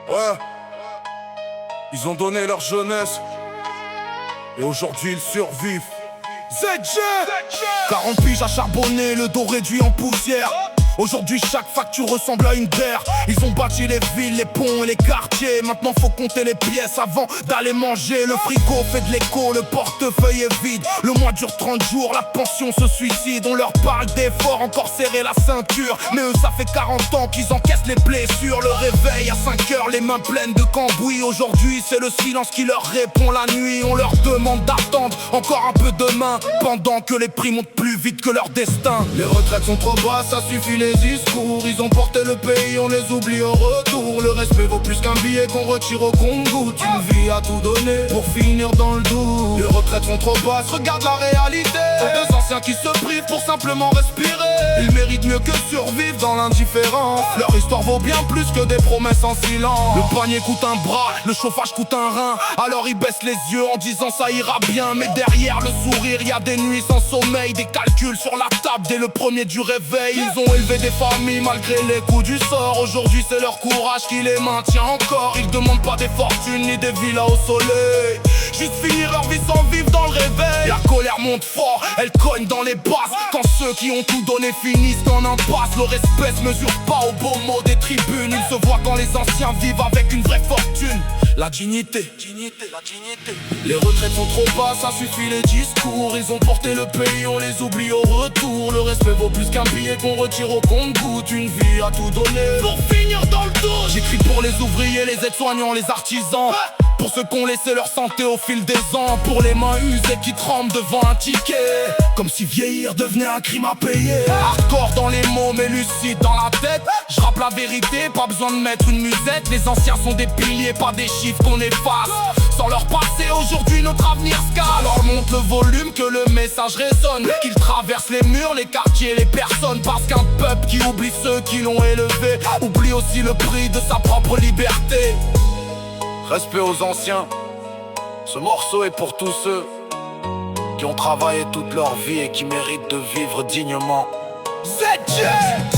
Ouais, ils ont donné leur jeunesse et aujourd'hui ils survivent. ZJ 40 piges à charbonner, le dos réduit en poussière. Aujourd'hui chaque facture ressemble à une guerre. Ils ont bâti les villes, les ponts et les quartiers. Maintenant faut compter les pièces avant d'aller manger. Le frigo fait de l'écho, le portefeuille est vide. Le mois dure 30 jours, la pension se suicide. On leur parle d'efforts, encore serrer la ceinture. Mais eux ça fait 40 ans qu'ils encaissent les blessures. Le réveil à 5 heures, les mains pleines de cambouis. Aujourd'hui c'est le silence qui leur répond la nuit. On leur demande d'attendre encore un peu demain, pendant que les prix montent plus vite que leur destin. Les retraites sont trop basses, ça suffit les discours. Ils ont porté le pays, on les oublie au retour. Le respect vaut plus qu'un billet qu'on retire au compte-gouttes. Une vie à tout donner pour finir dans le doute. Les retraites sont trop basses, regarde la réalité. Deux anciens qui se privent pour simplement respirer. Ils méritent mieux que survivre dans l'indifférence. Leur histoire vaut bien plus que des promesses en silence. Le panier coûte un bras, le chauffage coûte un rein. Alors ils baissent les yeux en disant ça ira bien. Mais derrière le sourire, y a des nuits sans sommeil. Des calculs sur la table dès le premier du réveil. Ils ont élevé des familles malgré les coups du sort. Aujourd'hui c'est leur courage qui les maintient encore. Ils demandent pas des fortunes ni des villas au soleil. Juste finir leur vie sans vivre dans le réveil. La colère monte fort, elle cogne dans les basses. Quand ceux qui ont tout donné finissent en impasse. Le respect se mesure pas aux beaux mots des tribunes. Il se voit quand les anciens vivent avec une vraie fortune. La dignité, la dignité. Les retraites sont trop basses, ça suffit les discours. Ils ont porté le pays, on les oublie au retour. Le respect vaut plus qu'un billet qu'on retire au compte-gouttes. Une vie à tout donner pour finir dans le dos. J'écris pour les ouvriers, les aides-soignants, les artisans. Pour ceux qui ont laissé leur santé au fil des ans. Pour les mains usées qui tremblent devant un ticket. Comme si vieillir devenait un crime à payer. Hardcore dans les mots mais lucide dans la tête. Je rappe la vérité, pas besoin de mettre une musette. Les anciens sont des piliers, pas des chiffres qu'on efface. Sans leur passé, aujourd'hui notre avenir se casse. Alors monte le volume, que le message résonne. Qu'ils traversent les murs, les quartiers, les personnes. Parce qu'un peuple qui oublie ceux qui l'ont élevé oublie aussi le prix de sa propre liberté. Respect aux anciens. Ce morceau est pour tous ceux qui ont travaillé toute leur vie et qui méritent de vivre dignement. ZJ